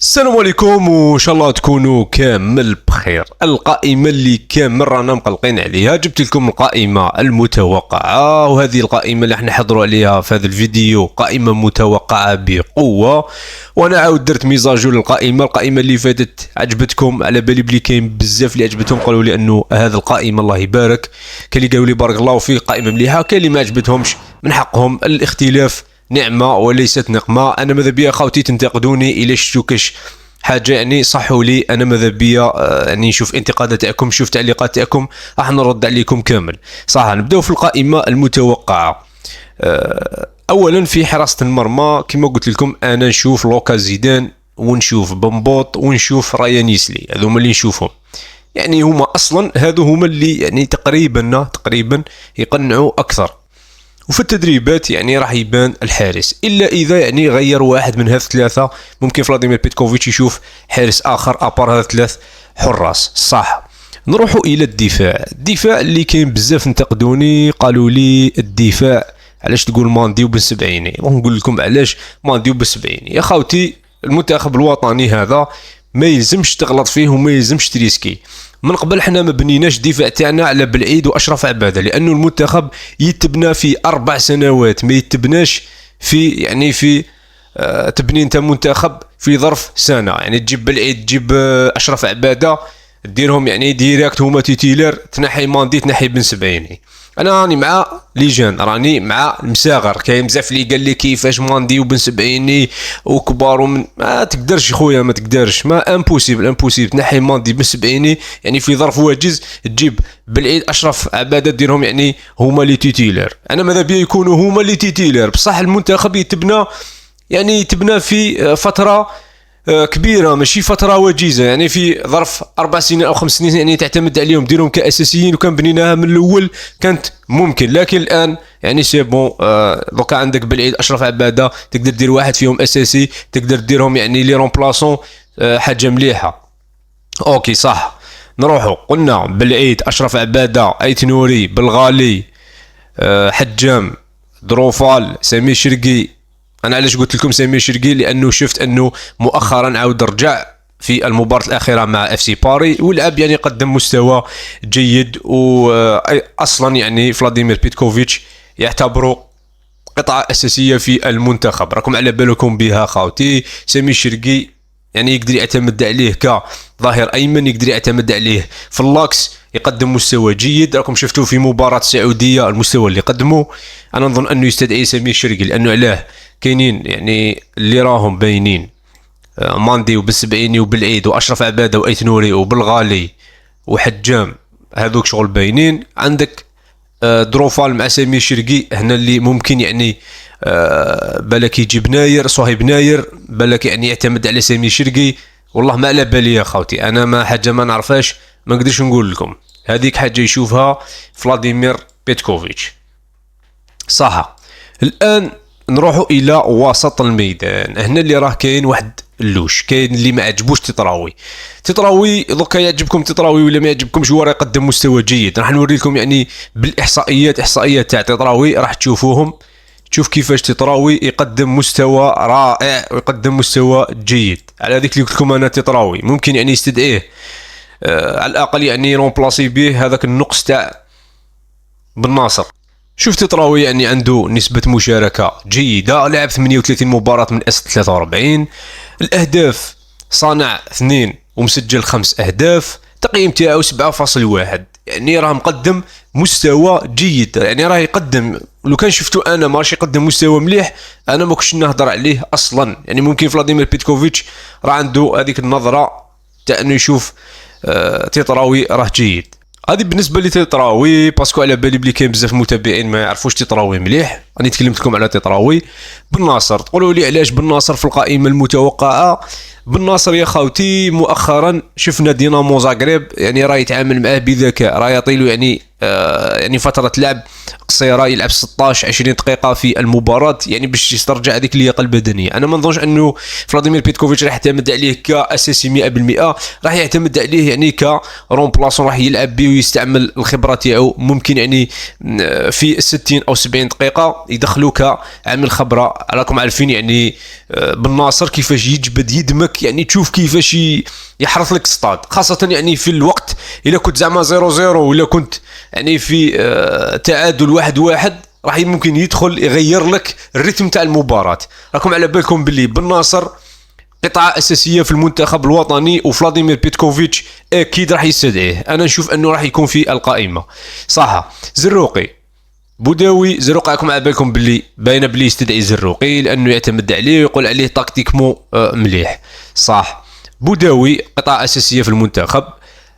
السلام عليكم وان شاء الله تكونوا كامل بخير. القائمة اللي كامل رانا مقلقين عليها، جبت لكم القائمة المتوقعة، وهذه القائمة اللي احنا نحضروا عليها في هذا الفيديو قائمة متوقعة بقوة. وانا عاود درت ميزاجو للقائمة اللي فاتت عجبتكم، على بالي بلي كاين بزاف اللي عجبتهم قالوا لي انه هذا القائمة الله يبارك، كاين اللي قالوا لي بارك الله فيك قائمة مليحة، كاين اللي ما عجبتهمش، من حقهم الاختلاف نعمة وليست نقمة. أنا ماذا بيا خاوتي تنتقدوني إلا شفتو كاش حاجة يعني صحوا لي، أنا ماذا بيا يعني نشوف انتقادات تاعكم، نشوف تعليقات تاعكم، راح نرد عليكم كامل. صح، نبداو في القائمة المتوقعة. أولا في حراسة المرمى كما قلت لكم أنا نشوف لوكا زيدان ونشوف بمبوط ونشوف رايان يسلي، هذوما اللي نشوفهم، يعني هما أصلا هذو هما اللي يعني تقريبا يقنعوا أكثر. وفي التدريبات يعني راح يبان الحارس، الا اذا يعني غير واحد من هذ الثلاثه، ممكن فلاديمير بيتكوفيتش يشوف حارس اخر ابار هذا ثلاث حراس. صح، نروحوا الى الدفاع اللي كاين بزاف انتقدوني، قالوا لي الدفاع علاش تقول ماندي وبن سبعيني، نقول لكم علاش ماندي وبن سبعيني. يا خاوتي المنتخب الوطني هذا ما يلزمش تغلط فيه وما يلزمش تريسكي. من قبل حنا ما بنيناش الدفاع تاعنا على بلعيد واشرف عباده، لانه المنتخب يتبنى في 4 سنوات، ما يتبناش في تبني انت منتخب في ظرف سنه. يعني تجيب بلعيد، تجيب اشرف عباده، ديرهم يعني ديريكت هما تيتيلر، تنحي ماندي تنحي بن سبعيني. انا راني مع ليجان، راني مع المساغر، كاين بزاف اللي قال لي كيفاش ماندي وبن سبعيني وكبار ومن ما تقدرش خويا، ما تقدرش، ما امبوسيبل تنحي ماندي بن سبعيني يعني في ظرف وجيز، تجيب بالعيد اشرف عباده ديرهم يعني هما لي تيتيلر. انا ماذا بيا يكونوا هما لي تيتيلر، بصح المنتخب يتبنى في فتره كبيره، ماشي فتره وجيزه، يعني في ظرف 4 سنين او 5 سنين يعني تعتمد عليهم، ديرهم كاساسيين، وكان بنيناها من الاول كانت ممكن. لكن الان يعني سي بون، دوكا عندك بالعيد اشرف عباده، تقدر دير واحد فيهم اساسي، تقدر ديرهم يعني لي رومبلاسون، حاجه مليحه. اوكي صح، نروحوا قلنا بالعيد اشرف عباده، ايت نوري، بالغالي، حجام، دروفال، سامي شرقي. انا علاش قلت لكم سامي شرقي؟ لانه شفت انه مؤخرا عاود رجع في المباراة الأخيرة مع اف سي باري ولعب، يعني قدم مستوى جيد، وأصلا يعني فلاديمير بيتكوفيتش يعتبره قطعة أساسية في المنتخب، راكم على بالكم بها خاوتي. سامي شرقي يعني يقدر يعتمد عليه كظاهر أيمن، يقدر يعتمد عليه في اللاكس، يقدم مستوى جيد، راكم شفتوا في مباراة السعودية المستوى اللي قدمه. أنا نظن أنه يستدعي سامي شرقي، لأنه علاه كاينين يعني اللي راهم باينين، ماندي وبالسبعيني وبالعيد واشرف عباده وايت نوري وبالغالي وحجام، هذوك شغل باينين. عندك دروفال مع سامي شرقي هنا اللي ممكن يعني بالك يجي بناير، صهيب ناير، بالك يعني يعتمد على سامي شرقي. والله ما على بالي يا خوتي، انا ما حاجه ما نعرفهاش، ما نقدرش نقول لكم، هذيك حاجه يشوفها فلاديمير بيتكوفيتش. صح، الان نروحوا الى وسط الميدان. هنا اللي راه كاين واحد اللوش، كاين اللي ما عجبوش تطراوي دوكا يعجبكم تطراوي ولا ما يعجبكمش، هو راه يقدم مستوى جيد. راح نوري لكم يعني بالاحصائيات، احصائيات تاع تطراوي راح تشوفوهم، تشوف كيفاش تطراوي يقدم مستوى رائع ويقدم مستوى جيد. على ذيك اللي قلت لكم انا تطراوي ممكن يعني يستدعيه على الاقل يعني رومبلاسي به هذاك النقص تاع بن ناصر. شوف تطراوي يعني عنده نسبة مشاركة جيدة، لعب 38 مباراة من أصل 43، الأهداف صانع 2 ومسجل 5 أهداف، تقييم تاعو 7.1، يعني راه مقدم مستوى جيد، يعني راه يقدم. لو كان شفتو أنا ماشي يقدم مستوى مليح أنا ما كنتش نهضر عليه أصلا. يعني ممكن فلاديمير بيتكوفيتش راه عنده هذيك النظرة تاع أنه يشوف تطراوي راه جيد. هذه بالنسبه لتطراوي، باسكو على بالي بلي كاين بزاف متابعين ما يعرفوش تطراوي مليح. راني تكلمت لكم على تطراوي. بن ناصر، تقولوا لي علاش بن ناصر في القائمه المتوقعه؟ بن ناصر يا خاوتي مؤخرا شفنا دينامو زاغريب يعني راه يتعامل معاه بذكاء، راه يعطيلو يعني يعني فتره لعب قصيره، يلعب 16 20 دقيقه في المباراه يعني باش يسترجع هذيك اللياقه البدنيه. انا ما نظنش انه فلاديمير بيتكوفيتش راح يعتمد عليه كاساسي 100%، راح يعتمد عليه يعني كرومبلاسون، راح يلعب به ويستعمل الخبره تاعو. ممكن يعني في 60 او 70 دقيقه يدخلوا كعامل خبره. راكم عارفين يعني بن ناصر كيفاش يجبد يدمك، يعني تشوف كيفاش يحرث لك ستاد، خاصه يعني في الوقت الا كنت زعما 0-0 ولا كنت يعني في تعادل 1-1 راح ممكن يدخل يغير لك الريتم تاع المباراه. راكم على بالكم باللي بن ناصر قطعه اساسيه في المنتخب الوطني، وفلاديمير بيتكوفيتش اكيد راح يستدعيه. انا نشوف انه راح يكون في القائمه. صح زروقي بوداوي، زروقي راكم على بالكم باللي باينه باللي يستدعي زروقي لانه يعتمد عليه ويقول عليه تكتيكمو مليح. صح بوداوي قطعه اساسيه في المنتخب.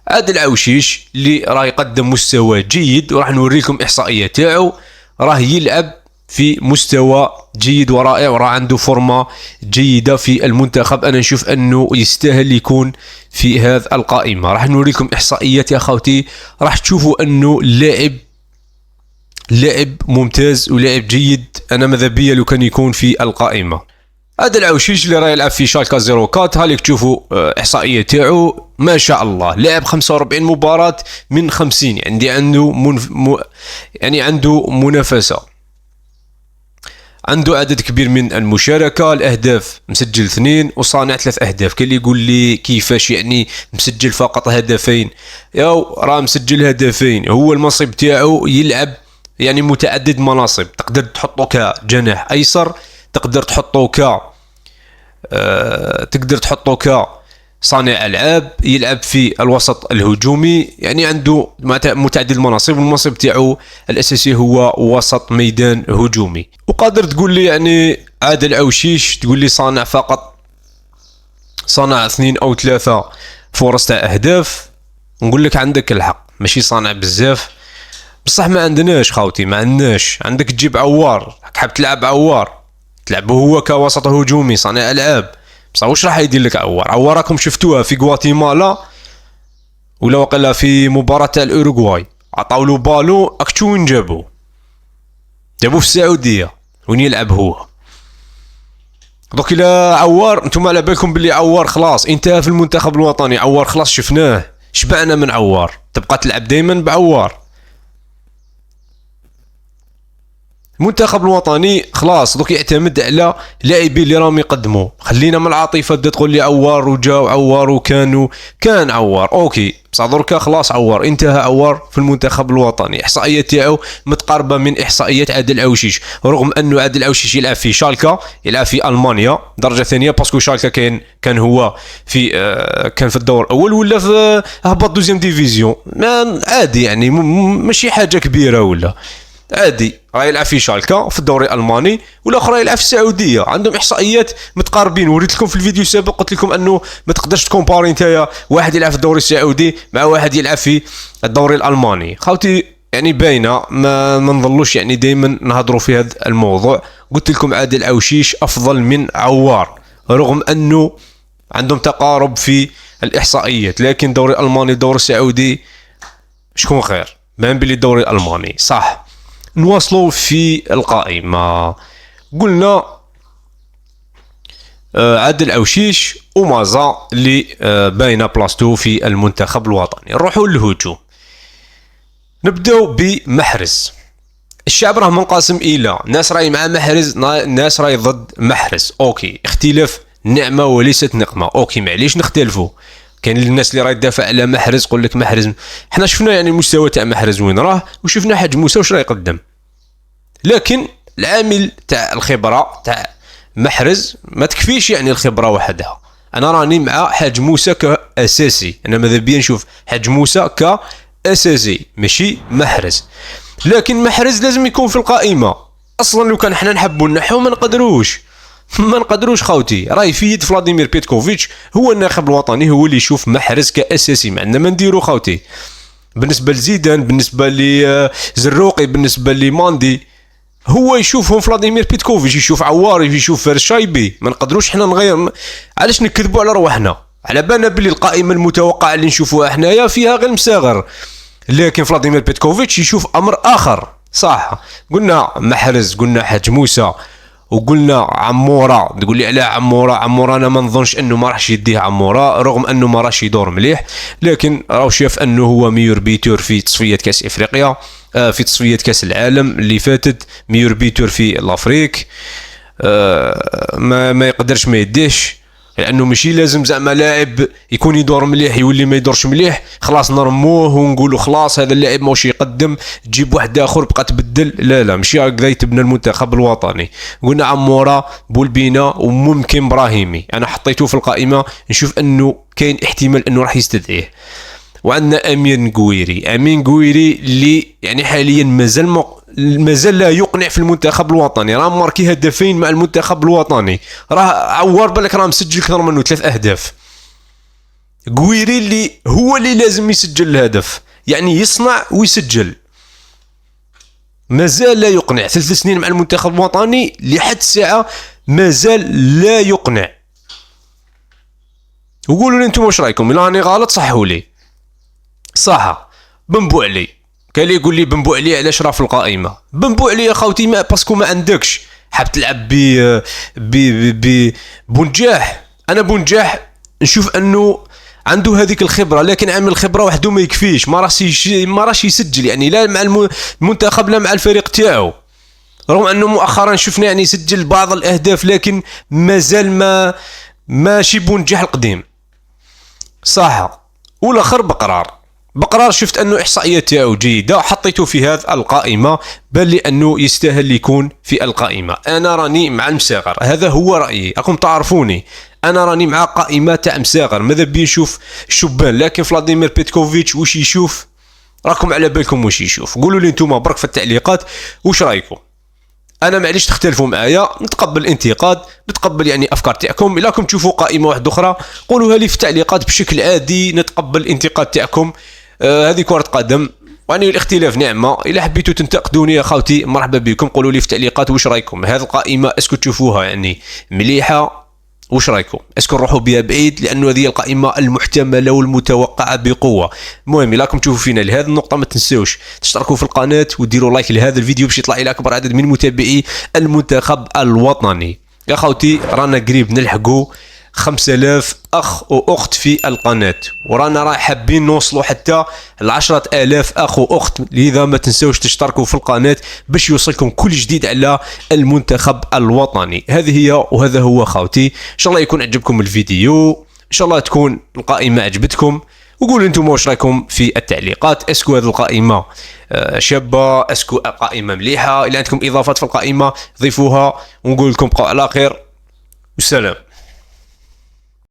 عادل عوشيش اللي راه يقدم مستوى جيد وراح نوريكم احصائيات تاعو، راه يلعب في مستوى جيد ورائع وراه عنده فورمه جيده في المنتخب. انا نشوف انه يستاهل يكون في هذه القائمه. راح نوريكم احصائيات يا خوتي، راح تشوفوا انه لاعب ممتاز ولاعب جيد. انا ماذا بيا لو كان يكون في القائمه. هذا العوشيش اللي راه يلعب في شالكا 04 هاليك تشوفوا احصائيه تاعو ما شاء الله، لعب 45 مباراه من 50، يعني عنده منافسه، عنده عدد كبير من المشاركه. الاهداف مسجل 2 وصانع 3 اهداف. كاين اللي يقول لي كيفاش يعني مسجل فقط هدفين؟ راه مسجل هدفين. هو المنصب تاعو يلعب يعني متعدد مناصب، تقدر تحطه كجناح ايسر، تقدر تحطه كصانع العاب، يلعب في الوسط الهجومي، يعني عنده متعدد المناصب. المنصب تاعو الاساسي هو وسط ميدان هجومي. وقادر تقول لي يعني عادل عوشيش تقول لي صانع فقط، صنع 2 أو 3 فرص تاع اهداف، نقول لك عندك الحق ماشي صانع بزاف، بصح ما عندناش خاوتي، ما عندناش. عندك تجيب عوار، حاب تلعب عوار تلعبه هو كوسط هجومي صانع العاب، بصح واش راح يدير لك عوار راكم شفتوها في غواتيمالا ولا وقيلا في مباراة تاع الاوروغواي، عطاولو بالو اكتشو وين جابوه في السعوديه وين يلعب هو. دوك الى عوار نتوما على بالكم باللي عوار خلاص انتهى في المنتخب الوطني، عوار خلاص شفناه شبعنا من عوار، تبقى تلعب دائما بعوار. المنتخب الوطني خلاص دوك يعتمد على لاعبين اللي راهم يقدموا. خلينا من العاطفه تبدا تقول لي عوار وجاو عوار كان عوار اوكي، بصح دركا خلاص عوار انتهى. عوار في المنتخب الوطني احصائيات تاعو متقاربه من احصائيات عادل عوشيش، رغم انه عادل عوشيش يلعب في شالكا، يلعب في المانيا درجه ثانيه، باسكو شالكا كان هو في كان في الدور الاول ولا في هبط دوزيام ديفيزيون، عادي يعني ماشي حاجه كبيره ولا عادي. راه يلعب في شالكا في الدوري الالماني والاخر يلعب في السعوديه، عندهم احصائيات متقاربين. وريت لكم في الفيديو السابق قلت لكم انه ما تقدرش تكومباري نتايا واحد يلعب في الدوري السعودي مع واحد يلعب في الدوري الالماني. خاوتي يعني باينه، ما نظلوش يعني دائما نهضروا في هذا الموضوع. قلت لكم عادل عوشيش افضل من عوار رغم انه عندهم تقارب في الاحصائيات، لكن الدوري الالماني الدوري السعودي شكون خير؟ بان بلي الدوري الالماني صح. نواصلوا في القائمة. قلنا عادل عوشيش ومازا اللي باينه بلاصتو في المنتخب الوطني. نروحوا للهجوم، نبداو بمحرز. الشعب راه منقسم الى ناس راهي مع محرز، ناس راهي ضد محرز. اوكي اختلاف نعمه وليست نقمه، اوكي معليش نختلفوا. كاين الناس اللي راهي تدافع على محرز، يقول لك محرز، حنا شفنا يعني المستوى تاع محرز وين راه، وشفنا حاج موسى واش راه يقدم، لكن العامل تاع الخبره تاع محرز ما تكفيش يعني الخبره وحدها. انا راني مع حاج موسى كاساسي، انا ماذا بيا نشوف حاج موسى كاساسي ماشي محرز، لكن محرز لازم يكون في القائمه. اصلا لو كان حنا نحبوا نحو ما نقدروش خوتي. راه يفيد فلاديمير بيتكوفيتش هو الناخب الوطني، هو اللي يشوف محرز كاساسي، ما عندنا ما نديرو خوتي. بالنسبه لزيدان، بالنسبه لزروقي، بالنسبه لماندي، هو يشوفهم فلاديمير بيتكوفيتش، يشوف عواري، يشوف فرشايبي. ما نقدروش حنا نغير، علاش نكذبوا على رواحنا؟ على بالنا بلي القائمه المتوقعه اللي نشوفوها حنايا فيها غير مساغر، لكن فلاديمير بيتكوفيتش يشوف امر اخر. صح، قلنا محرز، قلنا حاج موسى، وقلنا عموره. تقول لي على عموره انا ما نظنش انه ما راحش يديه عموره، رغم انه ما راحش يدور مليح، لكن راهو شاف انه هو ميور بيتور في تصفية كاس افريقيا، في تصفية كاس العالم اللي فاتت، ميور بيتور في الافريك. ما يقدرش ما يديش، لانه ماشي لازم زعما لاعب يكون يدور مليح يولي ما يدورش مليح خلاص نرموه ونقولوا خلاص هذا اللاعب ماهوش يقدم، تجيب واحد اخر بقى تبدل. لا ماشي هكذا يتبنى المنتخب الوطني. قلنا عموره، بولبينا، وممكن براهيمي. انا حطيته في القائمه، نشوف انه كاين احتمال انه راح يستدعيه. وعندنا امين قويري اللي يعني حاليا مازال لا يقنع في المنتخب الوطني. راه ماركي هدفين مع المنتخب الوطني، راه عوار بالك راه مسجل اكثر منه 3 اهداف. قويري اللي هو اللي لازم يسجل الهدف، يعني يصنع ويسجل. مازال لا يقنع، 3 سنين مع المنتخب الوطني لحد الساعه مازال لا يقنع. وقولوا لي انتم واش رايكم، الا راني غلط صحوا لي. صح، بنبو علي. كان اللي يقول لي بنبو علي علاش راه في القائمه. بنبو علي يا خوتي ما باسكو ما عندكش، حاب تلعب بونجاح. انا بونجاح نشوف انه عنده هذيك الخبره، لكن عامل الخبره وحده ما يكفيش، ما راش يسجل يعني لا مع المنتخب لا مع الفريق تاعو. رغم انه مؤخرا شفنا يعني يسجل بعض الاهداف، لكن مازال ماشي بونجاح القديم. صح. والاخر بقرار شفت انه احصائيات تاعو جيده، حطيته في هذه القائمه، بل لانه يستاهل يكون في القائمه. انا راني مع المساغر، هذا هو رايي، راكم تعرفوني، انا راني مع قائمه تاع مساغر. ماذا بي نشوف الشبان، لكن فلاديمير بيتكوفيتش واش يشوف؟ راكم على بالكم واش يشوف؟ قولوا لي نتوما برك في التعليقات واش رايكم. انا معليش تختلفوا معايا، نتقبل الانتقاد، نتقبل يعني افكار تاعكم. الا راكم تشوفوا قائمه واحده اخرى قولوها لي في التعليقات بشكل عادي، نتقبل الانتقاد تاعكم. هذه كرة قدم، يعني الاختلاف نعمه. الا حبيتوا تنتقدوني يا خوتي مرحبا بكم، قولوا لي في التعليقات واش رايكم. هذه القائمه اسكو تشوفوها يعني مليحه؟ واش رايكم؟ اسكو نروحوا بها بعيد؟ لانه هذه القائمه المحتمله والمتوقعه بقوه. المهم الا راكم تشوفوا فينا لهذه النقطه ما تنسوش تشتركوا في القناه وديروا لايك لهذا الفيديو باش يطلع الى اكبر عدد من متابعي المنتخب الوطني. يا خوتي رانا قريب نلحقوا 5000 اخ واخت في القناه، ورانا راه حابين نوصلوا حتى ل 10000 اخ واخت. لذا ما تنسوش تشتركوا في القناه باش يوصلكم كل جديد على المنتخب الوطني. هذه هي وهذا هو خوتي. ان شاء الله يكون عجبكم الفيديو، ان شاء الله تكون القائمه عجبتكم. وقولوا انتم واش رايكم في التعليقات. اسكو هذه القائمه شابه؟ اسكو قائمه مليحه؟ الا عندكم اضافات في القائمه ضيفوها، ونقول لكم بقوا على خير والسلام.